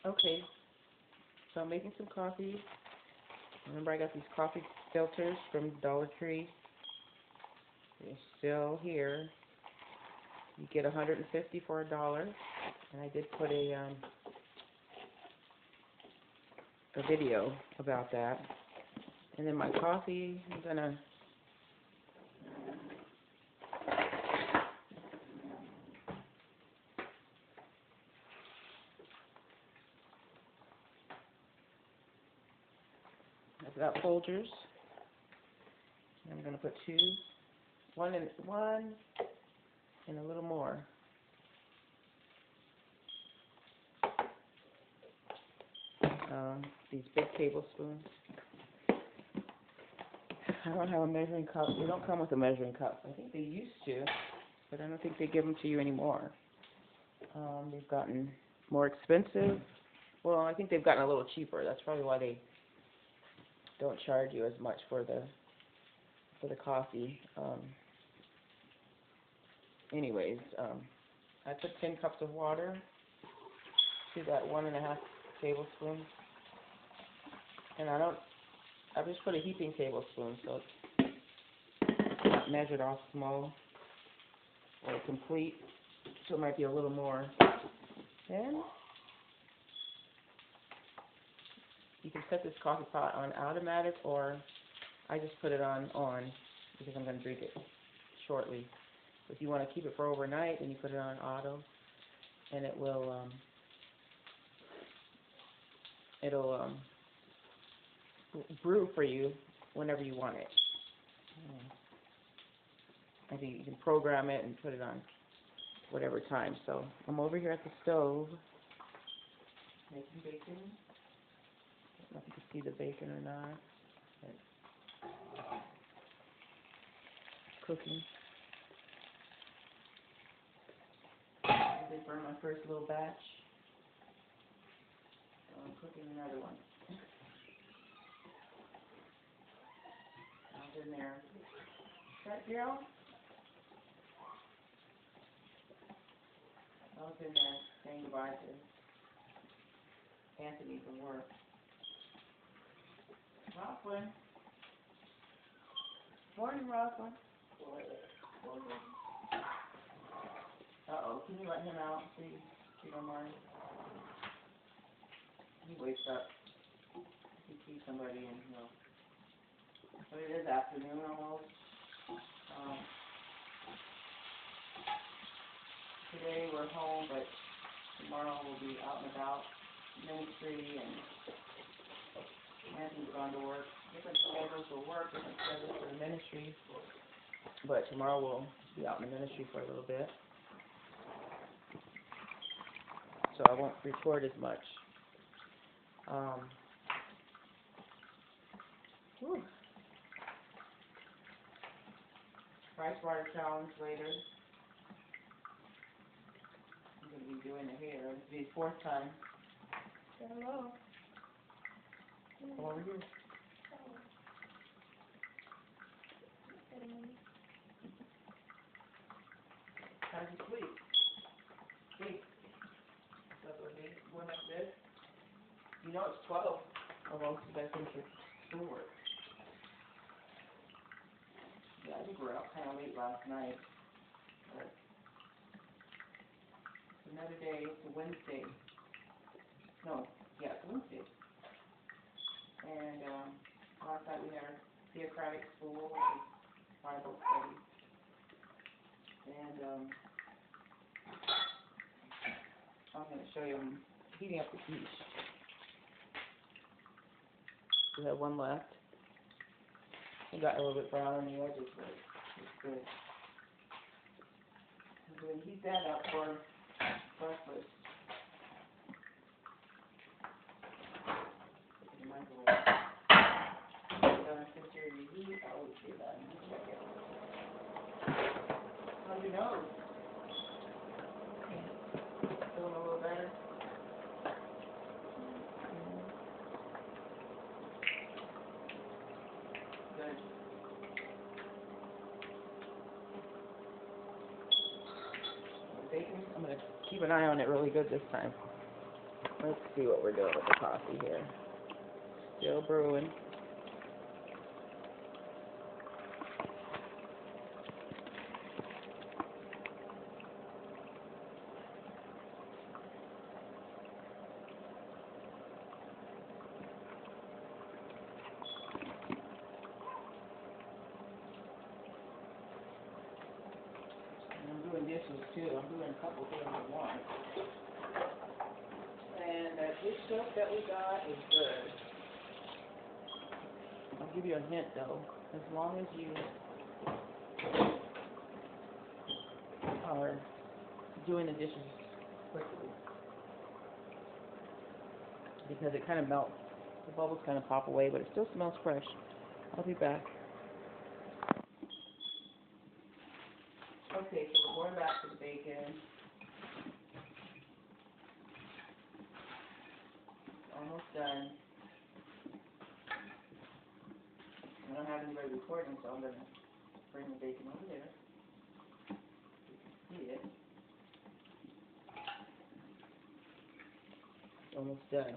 Okay, so I'm making some coffee. Remember, I got these coffee filters from Dollar Tree. They're still here. You get 150 for $1, and I did put a video about that. And then my coffee, I'm gonna I've got Folgers. I'm gonna put one and a little more. These big tablespoons. I don't have a measuring cup. They don't come with a measuring cup. I think they used to, but I don't think they give them to you anymore. They've gotten more expensive. Well, I think they've gotten a little cheaper. That's probably why they don't charge you as much for the coffee. Anyways, I put 10 cups of water to that 1.5 tablespoons, and I just put a heaping tablespoon, so it's not measured off small or complete, so it might be a little more. And you can set this coffee pot on automatic, or I just put it on because I'm going to drink it shortly. If you want to keep it for overnight, then you put it on auto, and it'll brew for you whenever you want it. I think you can program it and put it on whatever time. So I'm over here at the stove making bacon. I don't know if you can see the bacon or not. It's cooking. I did burn my first little batch. So I'm cooking another one. I was in there. Right, Jill? I was in there saying goodbye to Anthony from work. Roslyn. Morning, Roslyn. Uh-oh, can you let him out, please, if you don't mind? He wakes up. He sees somebody and he'll... But it is afternoon almost. Today we're home, but tomorrow we'll be out and about, ministry, and Anthony's gone to work. Different schedules for work, different schedules for the ministry. But tomorrow we'll be out in the ministry for a little bit. So I won't record as much. Price water challenge later. I'm going to be doing it here. This will be the 4th time. Say hello. Come over here. How's you sleep? Sleep. Slept with me. Went like this. You know it's 12 almost. You guys finish your schoolwork. Yeah, I think we were out kind of late last night. But another day. It's a Wednesday. No, yeah, it's Wednesday. And last night we had our theocratic school, which is Bible study. And I'm going to show you, I'm heating up the quiche. We have one left. It got a little bit brown on the edges, but it's good. I'm going to heat that up for breakfast. In the microwave. Consider your heat. I always do that. Check it. How's your nose? Feeling a little better? Good. Bacon. I'm going to keep an eye on it really good this time. Let's see what we're doing with the coffee here. Still brewing. I'm doing dishes too. I'm doing a couple things at once. And that dish soap that we got is good. I'll give you a hint though. As long as you are doing the dishes quickly, because it kind of melts. The bubbles kind of pop away, but it still smells fresh. I'll be back. Okay, so we're going back to the bacon. Almost done. I don't have anybody recording, so I'm going to bring the bacon over there. You can see it. It's almost done.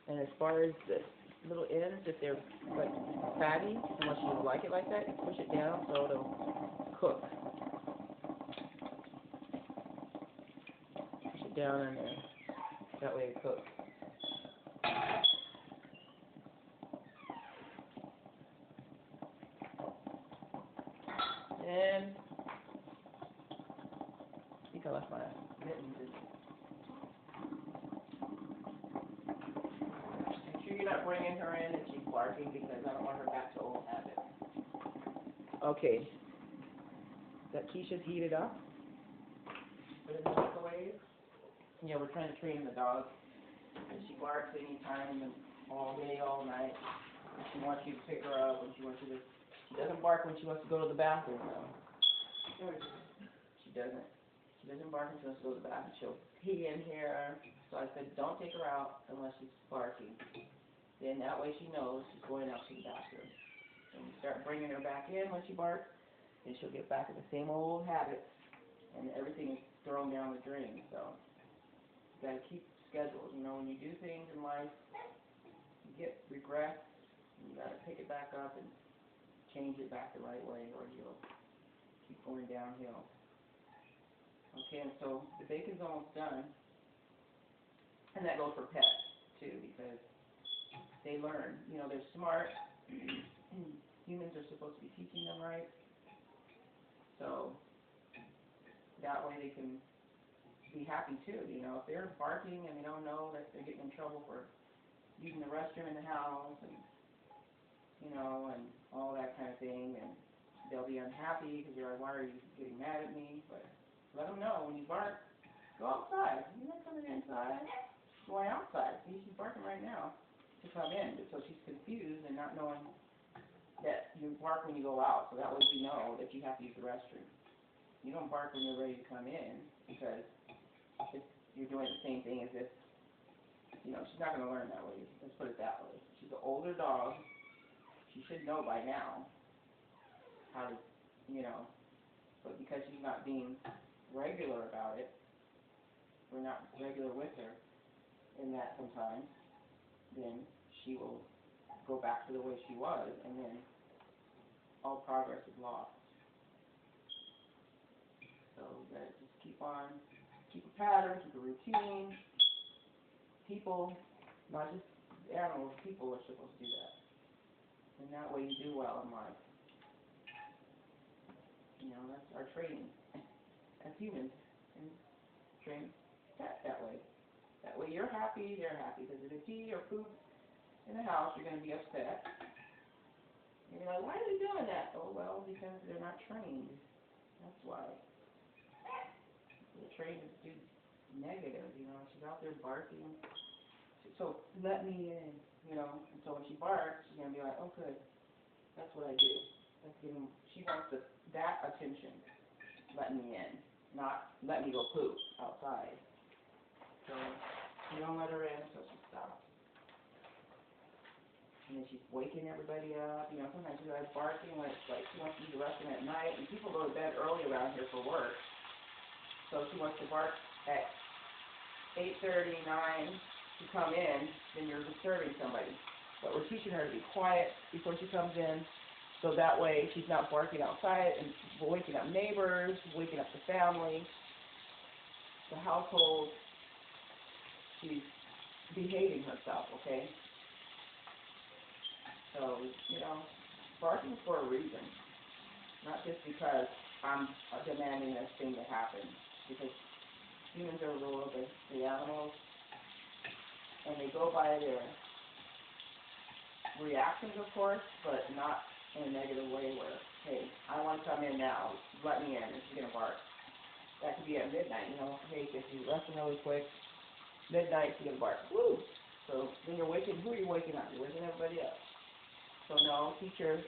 And as far as the little ends, if they're like fatty, unless you like it like that, you push it down so it'll cook. Push it down in there. That way it cooks. And I think I left my mittens in. Make sure you're not bringing her in and she's barking, because I don't want her back to old habits. Okay. That quiche's heated up. Put it in the microwave. Yeah, we're trying to train the dog. And she barks anytime, and all day, all night. And she wants you to pick her up, and she wants you to. She doesn't bark when she wants to go to the bathroom, though. She doesn't. She doesn't bark when she wants to go to the bathroom. She'll pee in here. So I said, don't take her out unless she's barking. Then that way she knows she's going out to the bathroom. And you start bringing her back in when she barks, and she'll get back to the same old habits, and everything is thrown down the drain. So you got to keep schedules. You know, when you do things in life, you get regrets, and you got to pick it back up and change it back the right way, or you'll keep going downhill. Okay, and so the bacon's almost done, and that goes for pets too, because they learn. You know, they're smart. Humans are supposed to be teaching them right, so that way they can be happy too. You know, if they're barking and they don't know that they're getting in trouble for using the restroom in the house, and you know, and all that kind of thing, and they'll be unhappy because you're like, why are you getting mad at me? But let them know when you bark, go outside. You're not coming inside. Going outside. See, she's barking right now to come in, so she's confused and not knowing that you bark when you go out, so that way you know that you have to use the restroom. You don't bark when you're ready to come in, because you're doing the same thing as if, you know, she's not going to learn that way. Let's put it that way. She's an older dog. She should know by now how to, you know, but because she's not being regular about it, we're not regular with her in that sometimes, then she will go back to the way she was, and then all progress is lost. So you gotta just keep a pattern, keep a routine. People, not just animals, people are supposed to do that. And that way you do well in life. You know, that's our training as humans, and train pets that way. That way you're happy, they're happy. Because if they pee or poop in the house, you're going to be upset. And you're like, why are they doing that? Oh, well, because they're not trained. That's why. They're trained to do negative, you know. She's out there barking. So let me in, you know. And so when she barks, she's going to be like, oh, good. That's what I do. That's getting. She wants that attention. Let me in. Not let me go poop outside. So you don't let her in, so she stops. And then she's waking everybody up. You know, sometimes she's like barking, like she wants to use the restroom at night. And people go to bed early around here for work. So she wants to bark at 8:30, 9. come in, then you're disturbing somebody. But we're teaching her to be quiet before she comes in, so that way she's not barking outside and waking up neighbors, waking up the family, the household. She's behaving herself, okay? So, barking for a reason, not just because I'm demanding this thing to happen, because humans are ruled by the animals, and they go by their reactions, of course, but not in a negative way where, hey, I want to come in now, let me in, and she's going to bark. That could be at midnight, hey, if you resting really quick, midnight, she's going to bark, woo! So then who are you waking up? You're waking everybody up. So no, teacher,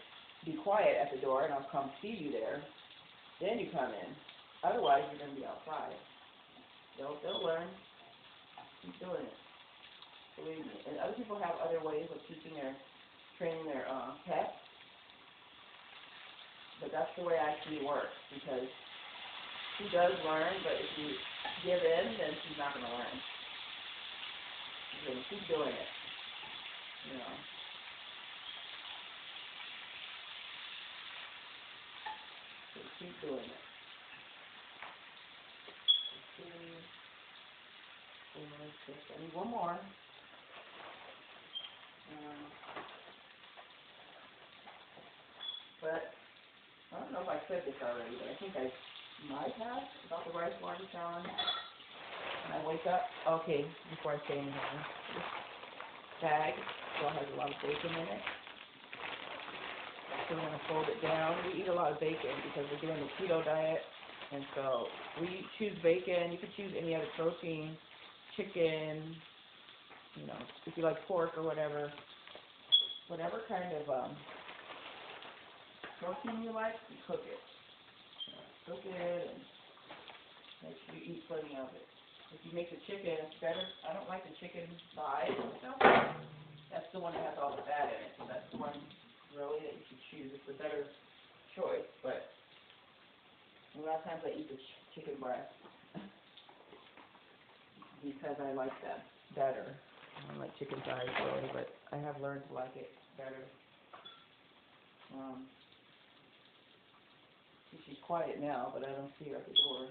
be quiet at the door, and I'll come see you there. Then you come in. Otherwise, you're going to be outside. They'll learn. Keep doing it. Believe me. And other people have other ways of training their pets. But that's the way I see it works, because she does learn, but if you give in, then she's not going to learn. She's going to keep doing it. So keep doing it. 2, 4, 6, I need one more. But I don't know if I said this already, but I think I might have about the rice water challenge. When I wake up, okay, before I say anything, this bag still has a lot of bacon in it. So we're going to fold it down. We eat a lot of bacon because we're doing the keto diet, and so we choose bacon. You could choose any other protein, chicken, if you like pork or whatever kind of protein you like, you cook it. Cook it and make sure you eat plenty of it. If you make the chicken, it's better. I don't like the chicken thighs and stuff. That's the one that has all the fat in it. So that's the one really that you should choose. It's a better choice. But a lot of times I eat the chicken breast because I like that better. I don't like chicken thighs really, but I have learned to like it better. She's quiet now, but I don't see her at the door.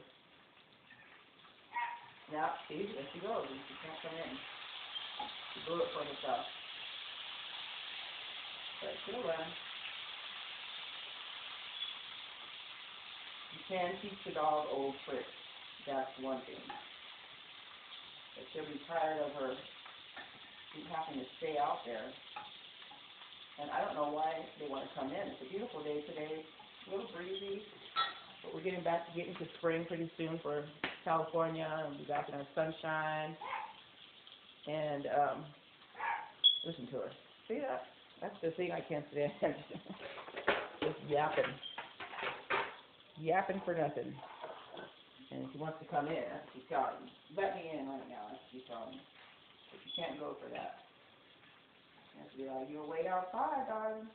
Now, see, there she goes. She can't come in. She blew it for herself. But she'll learn. You can teach the dog old tricks. That's one thing. But she'll be tired of her having to stay out there. And I don't know why they want to come in. It's a beautiful day today. A little breezy. But we're getting to spring pretty soon for California, and we'll be back in our sunshine. And listen to her. See that? That's the thing I can't stand. Just yapping. Yapping for nothing. And she wants to come in. That's what she's telling me. Let me in right now. That's what she's telling me. But you can't go for that. You have to be like, you'll wait outside, darling.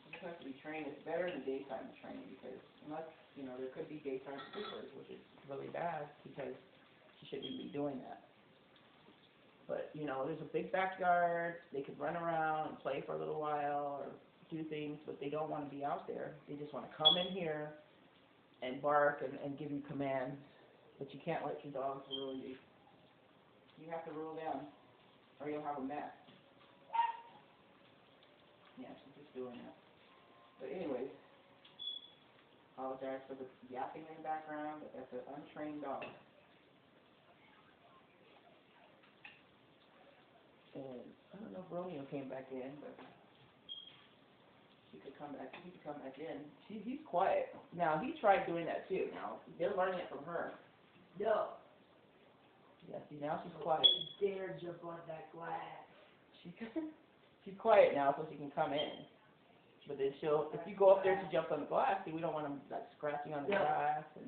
You have to be trained. It's better in the daytime training because unless, there could be daytime sleepers, which is really bad because she shouldn't be doing that. But, there's a big backyard. They could run around and play for a little while or do things, but they don't want to be out there. They just want to come in here and bark and give you commands. But you can't let your dogs rule you. You have to rule them or you'll have a mess. Yeah, she's just doing that. But anyways, apologize for the yapping in the background, but that's an untrained dog. And I don't know if Romeo came back in, but he could come back in. He's quiet. Now, he tried doing that too. Now, they're learning it from her. No. Yeah, see, now she's quiet. Dare jump on that glass. She's quiet now so she can come in. But then if you go up there to jump on the glass, see, we don't want them scratching on the glass, and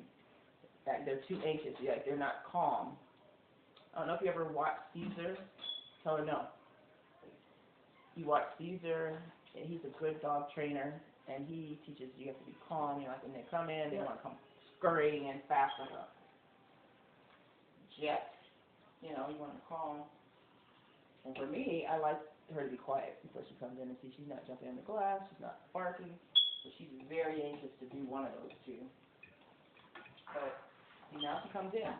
they're too anxious. They're not calm. I don't know if you ever watched Caesar. Tell her no. You watch Caesar, and he's a good dog trainer, and he teaches you have to be calm. When they come in, they want to come scurrying in fast like a jet. you know, you want to calm. And for me, I like her to be quiet before she comes in and see she's not jumping on the glass, she's not barking. So she's very anxious to do one of those two. But see, now she comes in,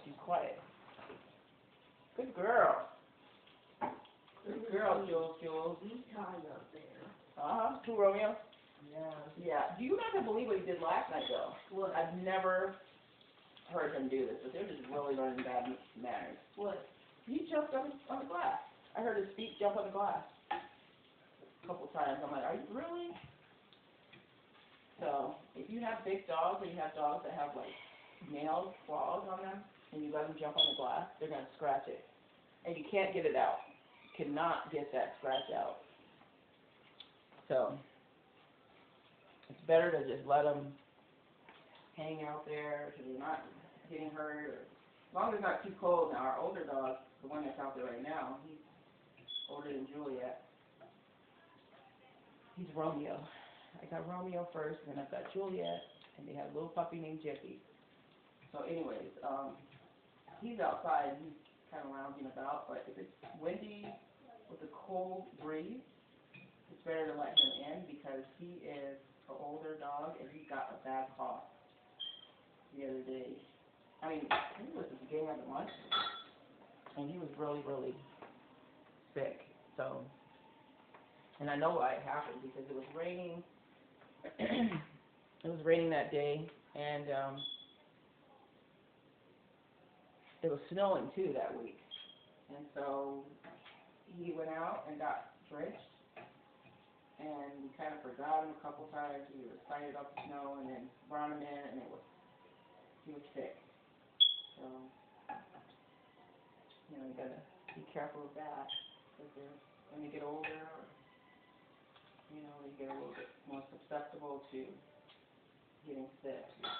she's quiet. Good girl. Good girl, Jules. He's tied up there. Who, Romeo? Yeah. Yeah. Do you not believe what he did last night, though? What? I've never heard him do this, but they're just really learning bad manners. What? He jumped on the glass. I heard his feet jump on the glass a couple times. I'm like, are you really? So, if you have big dogs, or you have dogs that have, like, nails, claws on them, and you let them jump on the glass, they're going to scratch it. And you can't get it out. You cannot get that scratch out. So, it's better to just let them hang out there because they're not getting hurt. As long as it's not too cold. Now, our older dog, the one that's out there right now, he's older than Juliet. He's Romeo. I got Romeo first, and then I've got Juliet, and they have a little puppy named Jiffy. So anyways, he's outside. He's kind of lounging about, but if it's windy with a cold breeze, it's better to let him in because he is an older dog, and he got a bad cough the other day. I mean, he was at the beginning of the month, and he was really, really sick. So, and I know why it happened because it was raining. It was raining that day, and it was snowing too that week. And so he went out and got drenched, and we kind of forgot him a couple times. We were excited about the snow, and then brought him in, and he was sick. So, you know, you gotta be careful of that because when you get older, you know, they get a little bit more susceptible to getting sick. You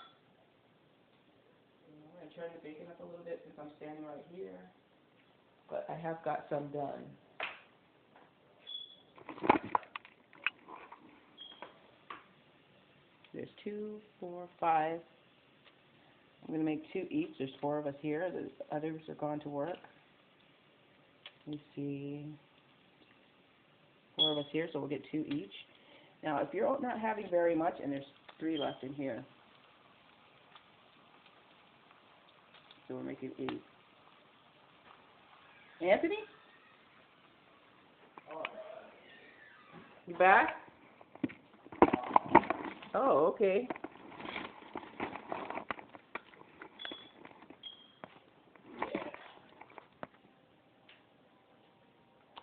know, I'm going to turn the bacon up a little bit since I'm standing right here. But I have got some done. There's 2, 4, 5. I'm going to make 2 each. There's 4 of us here. The others are gone to work. Let me see. 4 of us here, so we'll get 2 each. Now, if you're not having very much, and there's 3 left in here, so we're making 8. Anthony? You back? Oh, okay.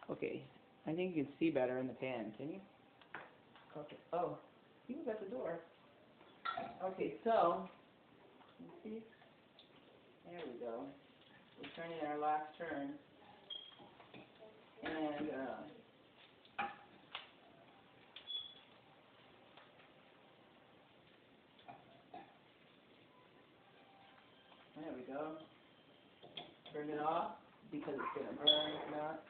Okay, I think you can see better in the pan, can you? Okay. Oh, he was at the door. Okay, so, you see? There we go. We're turning our last turn. And, there we go. Turn it off because it's going to burn if not.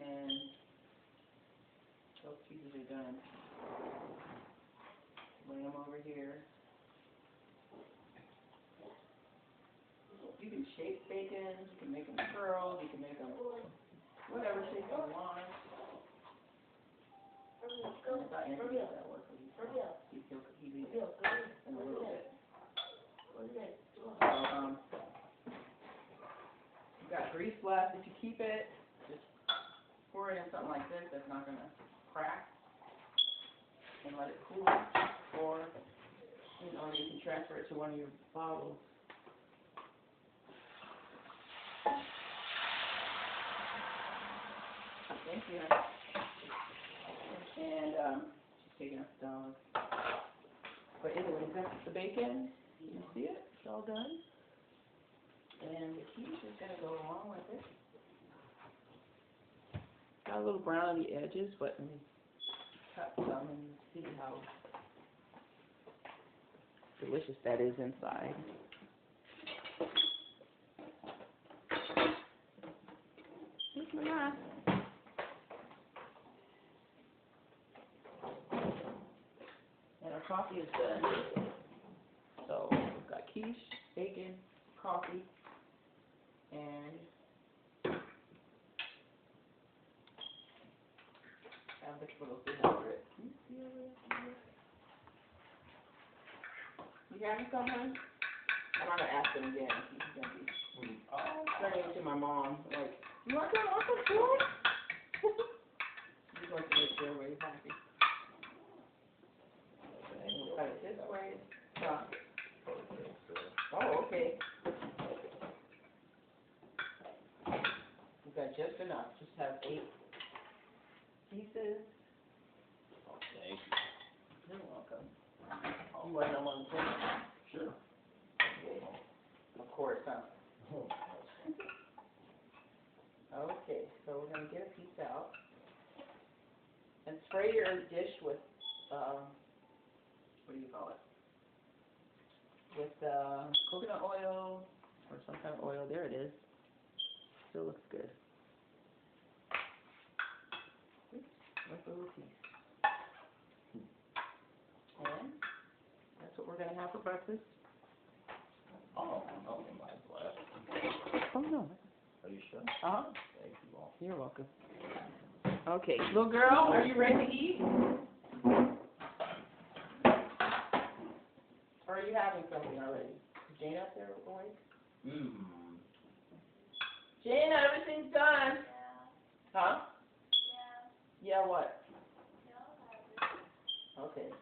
And those pieces are done. Lay them over here. You can shape bacon, you can make them curls, you can make them whatever shape you want. I thought Anthony did that work. He leaves it in a little bit. So, you've got grease left. If you keep it, just pour it in something like this that's not going to crack and let it cool. Or, you know, you can transfer it to one of your bottles. Thank you. And she's taking us down. But anyway, that's the bacon. You see it? It's all done. And the quiche is going to go along with it. Got a little brown on the edges, but let me cut some and see how delicious that is inside. Here's my knife. And our coffee is done. So we've got quiche, bacon, coffee, and have this little thing over it. Can you see over it? You having some, honey? I'm gonna ask him again. He's gonna be turning into my mom. Like, you want some food? He's going to make sure everybody's happy. We'll cut it this way. Oh, okay. We've got just enough. Just have 8 pieces. Okay. You're welcome. You want them on the plate? Sure. Okay. Of course, huh? Okay, so we're going to get a piece out. And spray your dish with, what do you call it? With coconut oil or some kind of oil. There it is. Still looks good. Oops, that's a little piece. And that's what we're going to have for breakfast. Oh, okay, my glass. Oh, no. Are you sure? Uh-huh. Thank you all. You're welcome. Okay, little girl, are you ready to eat? Or are you having something already? Is Jane up there awake? Jane, everything's done. Yeah. Huh? Yeah. Yeah, what? Okay.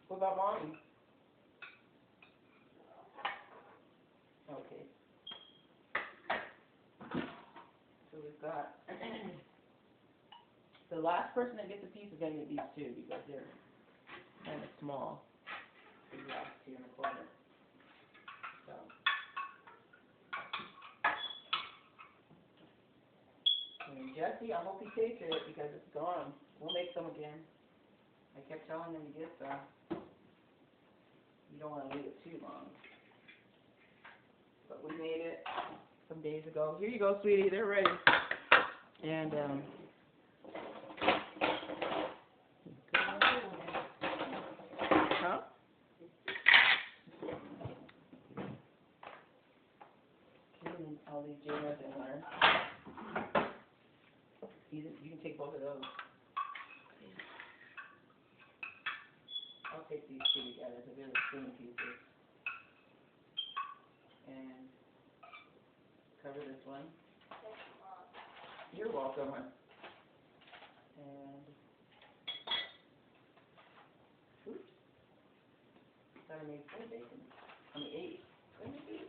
What about mommy? Okay. So we've got the last person that gets a piece is going to get these two because they're kind of small. These last two in the corner. So. And Jesse, I hope he tasted it because it's gone. We'll make some again. I kept telling him to get some. You don't want to leave it too long. But we made it some days ago. Here you go, sweetie. They're ready. And, huh? I'll leave Jane in there. You can take both of those. I'll take these two together because they're the skinny pieces. And cover this one. You're welcome. And oops. Thought I made 4 bacon. I mean 8. What did you do?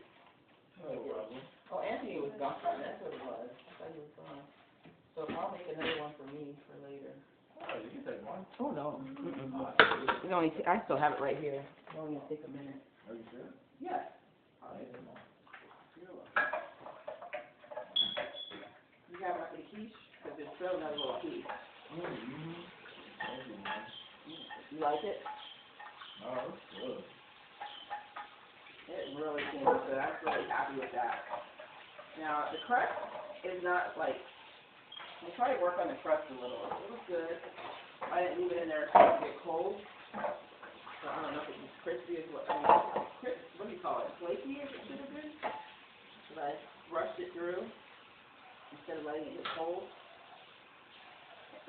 Oh, Anthony was gone. That's what it was. I thought he was gone. So I'll make another one for me for later. Oh, you can take one. Oh no. It only I still have it right here. It only gonna take a minute. Are you sure? Yes. I'll take them all. You got like a quiche? Because there's still another little piece. Thank you, man. You like it? Oh, that's good. It really came out good. I'm really happy with that. Now, the crust is not like, we'll try to work on the crust a little. It was good. I didn't leave it in there to get cold. So I don't know if it was crispy as what, what do you call it? Flaky as it should have been. But I brushed it through instead of letting it get cold.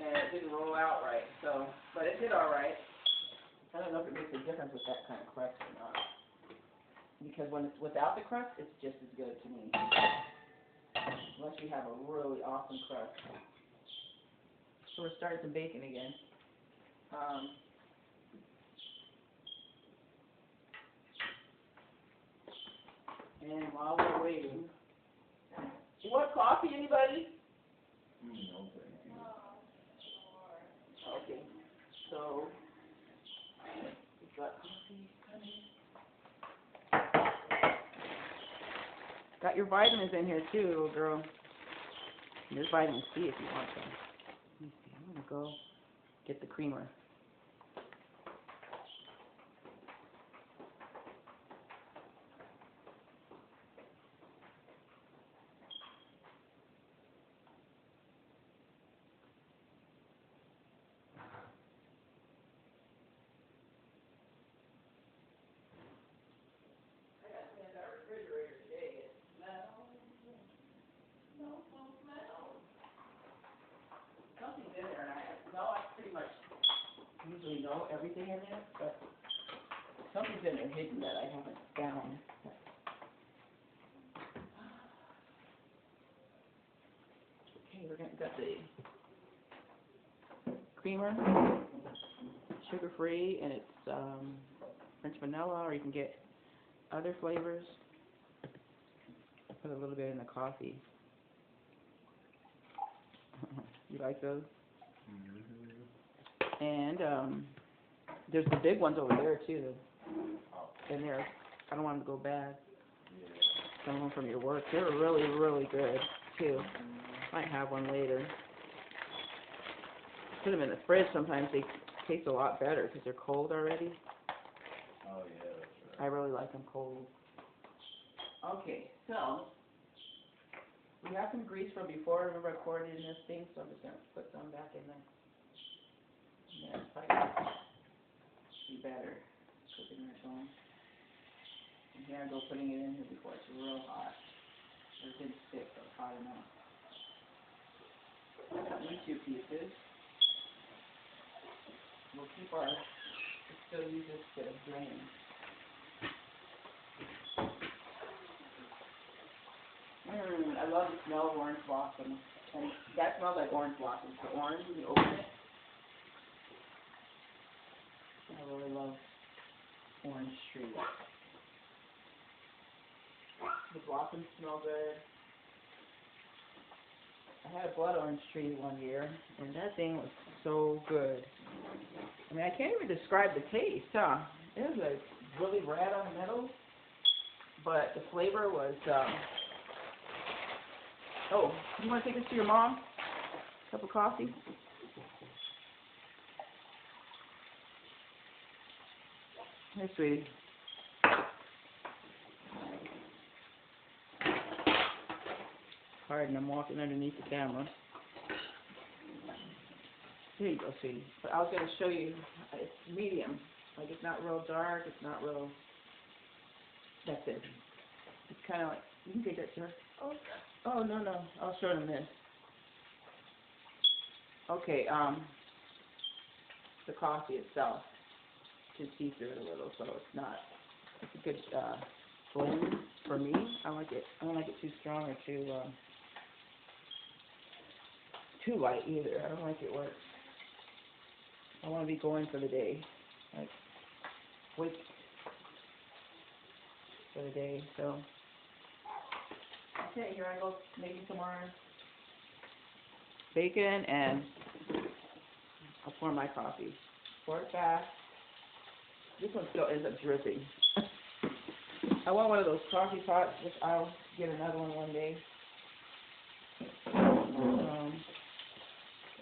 And it didn't roll out right. So, but it did all right. I don't know if it makes a difference with that kind of crust or not. Because when it's without the crust, it's just as good to me. Unless you have a really awesome crust. So we're starting some bacon again. And while we're waiting, you want coffee, anybody? No, thank you. Okay. So we've got coffee coming. Got your vitamins in here too, little girl. And there's vitamin C if you want some. Let me see. I'm gonna go get the creamer. everything in there, but something's in there hidden that I haven't found. Okay, we're gonna got the creamer, sugar-free, and it's French vanilla, or you can get other flavors. I put a little bit in the coffee. You like those? Mm-hmm. And there's the big ones over there too. And they're, I don't want them to go bad. Yeah. Some of them from your work. They're really, really good too. Might have one later. Put them in the fridge. Sometimes they taste a lot better because they're cold already. Oh yeah, that's I right. really like them cold. Okay, so we have some grease from before. Remember I poured it in this thing, so I'm just gonna put some back in there. Yeah, it's probably be better cooking this on. And here I go putting it in here before it's real hot. It didn't stick, but it's hot enough. These 2 pieces. We'll keep our, still use this to drain. I love the smell of orange blossoms. And that smells like orange blossoms. The orange when you open it. I really love orange trees. The blossoms smell good. I had a blood orange tree one year, and that thing was so good. I mean, I can't even describe the taste, huh? It was like really red on the middle, but the flavor was, oh, you want to take this to your mom? Cup of coffee? Here, sweetie. Pardon, I'm walking underneath the camera. Here you go, sweetie. But I was going to show you, it's medium. Like, it's not real dark, it's not real, that's it. It's kind of like, you can take that, sir. Oh, no, I'll show them this. Okay, the coffee itself, you can see through it a little, so it's not, it's a good blend for me. I don't like it too strong or too light either. I don't like it where I want to be going for the day, like wake for the day. So okay, here I go making some more bacon, and I'll pour my coffee. Pour it back. This one still ends up dripping. I want one of those coffee pots, which I'll get another one day.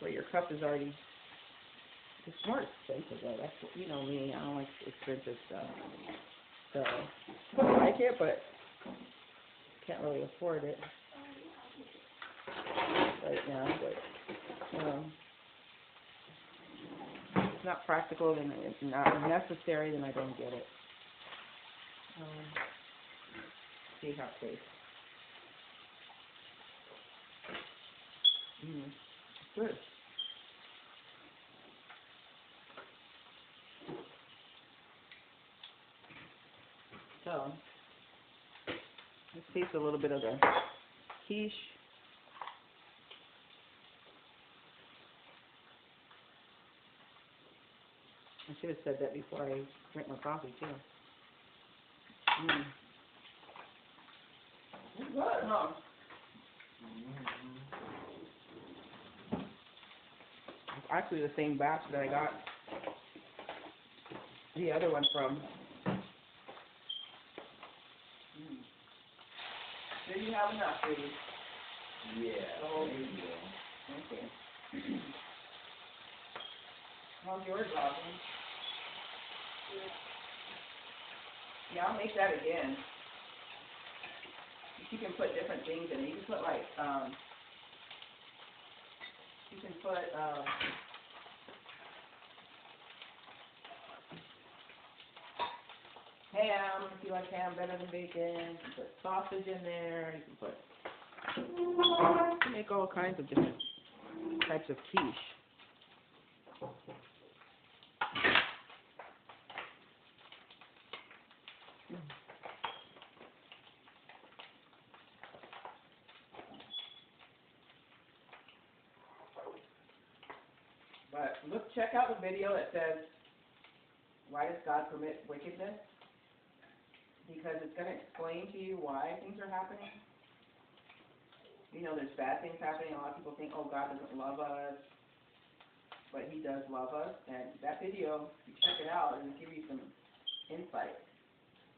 Where your cup is already, it's more expensive though. That's what, you know me, I don't like expensive stuff. So, I like it, but can't really afford it right now. But if it's not practical, then it's not necessary, then I don't get it. See how it tastes. Good. So, let's taste a little bit of the quiche. I should have said that before I drink my coffee too. It's good, huh? It's actually the same batch that I got the other one from. Do you have enough, baby? Yeah. Oh, There you go. okay. How's yours, Robin? Yeah, I'll make that again. You can put different things in it. You can put like, ham, if you like ham better than bacon. You can put sausage in there. You can make all kinds of different types of quiche. But look, check out the video that says, why does God permit wickedness? Because it's going to explain to you why things are happening. You know, there's bad things happening. A lot of people think, oh, God doesn't love us. But He does love us. And that video, if you check it out, it'll give you some insight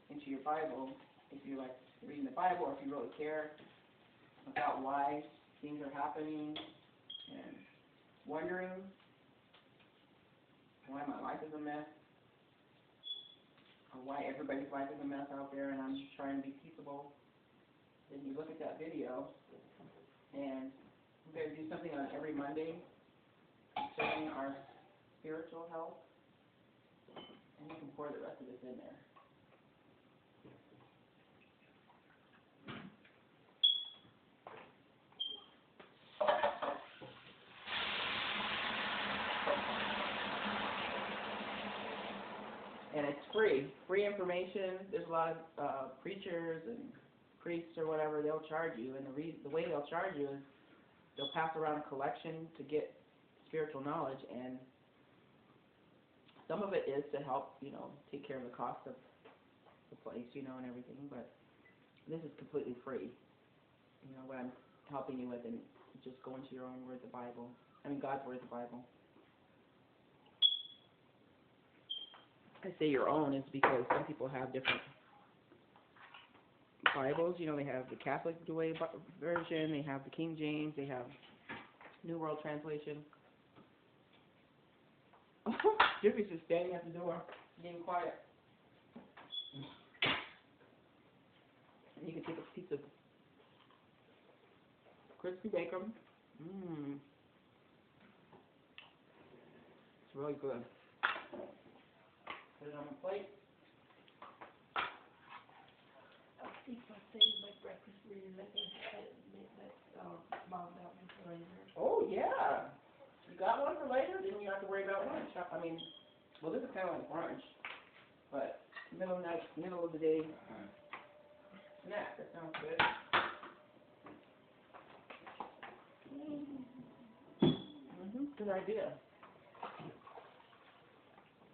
into your Bible. If you like reading the Bible, or if you really care about why things are happening and wondering why my life is a mess, or why everybody's life is a mess out there and I'm just trying to be peaceable, then you look at that video, and we're going to do something on every Monday concerning our spiritual health, and you can pour the rest of this in there. And it's free information. There's a lot of preachers and priests or whatever, they'll charge you, and the way they'll charge you is they'll pass around a collection to get spiritual knowledge, and some of it is to help, you know, take care of the cost of the place, you know, and everything, but this is completely free. You know, what I'm helping you with, and just go into your own word, the Bible. I mean, God's word, the Bible. I say your own is because some people have different Bibles. You know, they have the Catholic version, they have the King James, they have New World Translation. Jiffy's just standing at the door, getting quiet. And you can take a piece of crispy bacon. It's really good. Put it on the plate. I think I saved my breakfast really let mom out for later. Oh, yeah. You got one for later? Then you don't have to worry about lunch. I mean, well, this is kind of like brunch, but middle of the day snack. That sounds good. Good idea.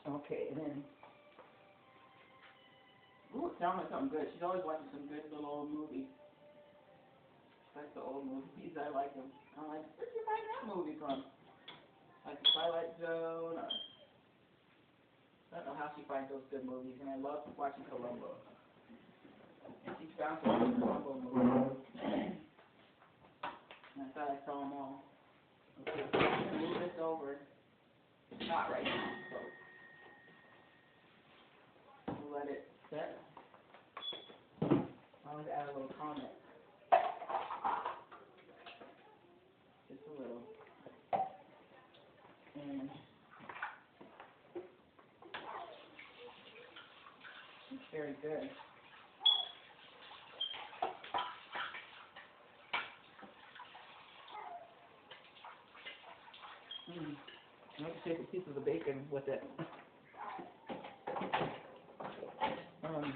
Okay, and then, ooh, it sounds like something good. She's always watching some good little old movies. She likes the old movies. I like them. I'm like, where'd you find that movie from? Like the Twilight Zone, or I don't know how she finds those good movies, and I love watching Columbo. And she found some good Columbo movies. And I thought I saw them all. Okay, so I'm going to move this over. It's hot right now, so we'll let it set. I always add a little comment. Just a little. And it's very good. I have to take a piece of the bacon with it. I'm going to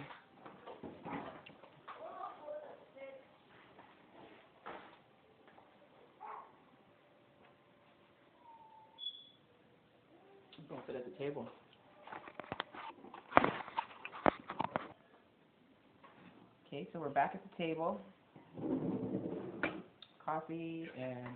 sit at the table. Okay, so we're back at the table. Coffee and